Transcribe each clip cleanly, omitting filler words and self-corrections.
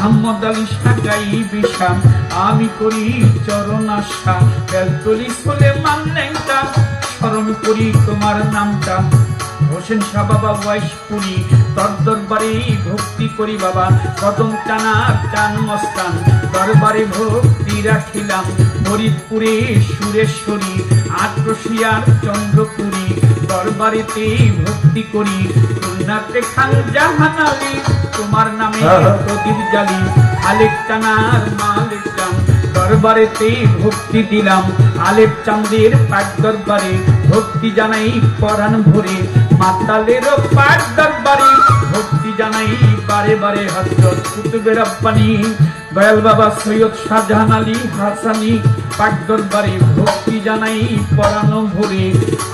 মোহাম্মদ আলী সাজাই বিষাম আমি করি চরণ আশা বেলতলি সুলেমান লেংটা স্মরণ করি তোমার নামটা হোসেন শাহ বাবা ওয়াইশপুরি তোর দরবারে ভক্তি করি বাবা কদম টানা টান মস্তান দরবারে ভক্তি রাখিলাম ফরিদপুরে সুরেশ্বরী আটরশিয়ার চন্দ্রপুরী দরবারেতে ভক্তি করি খুলনাতে খান জাহান আলী তোমার নামে প্রদীপ জ্বালি আলেক টানার মালিক চান দরবারেতে ভক্তি দিলাম আলেপ চাঁদের পাক দরবারে ভক্তি জানাই পরাণ ভরে মাতালেরও পাক দরবারে ভক্তি জানাই বারে বারে হযরত কুতুবে রব্বানী দয়াল বাবা সৈয়দ শাহজাহান আলী হাসানি পাক দরবারে ভক্তি জানাই পরাণ ভরে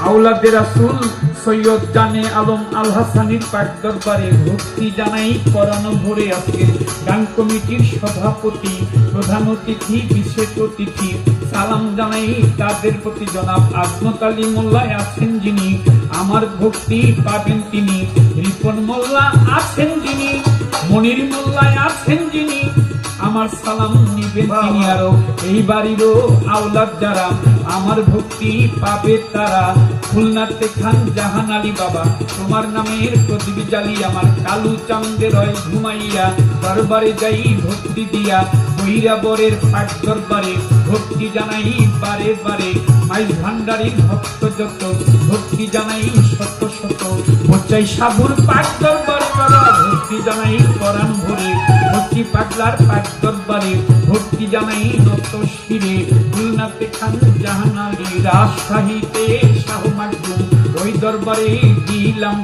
আওলাদে রাসূল সৈয়দ জানে আলম আল হাসানির পাক দরবারে ভক্তি জানাই পরাণ ভরে আজকে গান কমিটির সভাপতি প্রধান অতিথি বিশেষ অতিথি সালাম জানাই তাদের প্রতি জনাব আজমত আলী মোল্লা আছেন যিনি আমার ভক্তি পাবেন তিনি রিপন মোল্লা আছেন যিনি মনির মোল্লা আছেন যিনি আমার সালাম নিবেন তিনি আরো এই বাড়িরও আওলাদ যারা আমার ভক্তি পাবে তারা খুলনাতে খান জাহান আলী বাবা তোমার নামের প্রদীপ জ্বালি আমার কালু চাঁদের হয় ঘুমাইয়া দরবারে যাই ভক্তি দিয়া বৈরাবরের পাক দরবারে ভক্তি জানাই বারে বারে মাইজ ভান্ডারীর ভক্ত যত ভক্তি জানাই শত শত বচাই সাবুর পাক দরবারে বাবা ভক্তি জানাই পরাণ ভরে ভক্তি পাগলার পাক দরবারে ভক্তি জানাই নত শিরে খুলনাতে খান জাহান আলী রাজশাহীতে শাহ মাকদুম ওই দরবারে দিলাম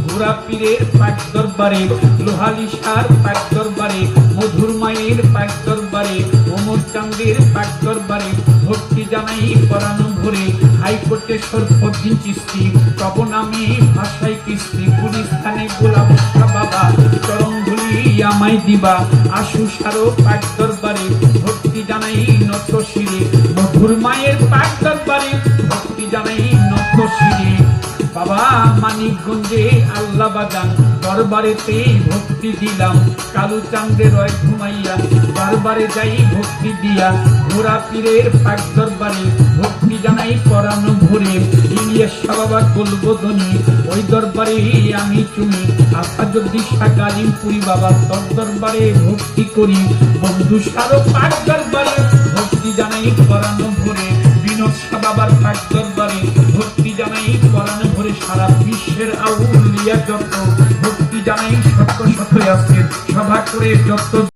ঘোড়া পীরের পাক দরবারে লোহালিশার পাক দরবারে মধুর মায়ের পাক দরবারে ওমর চাঁদের পাক দরবারে ভক্তি জানাই পরাণ ভরে হাইকোর্টে সরফুদ্দিন চিশতি তব নামে ভাষায় কিস্তি গুলিস্তানে গোলাপ শাহ বাবা চরণ ধুলি আমায় দিবা আশু সারো পাক দরবারে ভক্তি জানাই নত শিরে মধুর মায়ের পাক দরবারে ভক্তি জানাই নত শিরে বাবা মানিকগঞ্জে আল্লাহ বাজান দরবারেতে ভক্তি দিলাম কালু চাঁদের রয় ঘুমাইয়া দরবারে যাই ভক্তি দিয়া ঘোড়া পীরের পাক দরবারে ভক্তি জানাই পরাণ ভরে ইলিয়াস শাহ বাবা গোলবদনী ওই দরবারে আমি চুমি আসাদুদ্দিন শাহ গালিমপুরি বাবা তোর দরবারে ভক্তি করি বন্ধু সারো পাক দরবারে ভক্তি জানাই পরাণ ভরে বিনোদ শাহ বাবার পাক দরবারে ভক্তি জানাই পরাণ ভরে সারা বিশ্বের আউলিয়া যত ভক্তি জানাই শত শত আছে সভা করে যত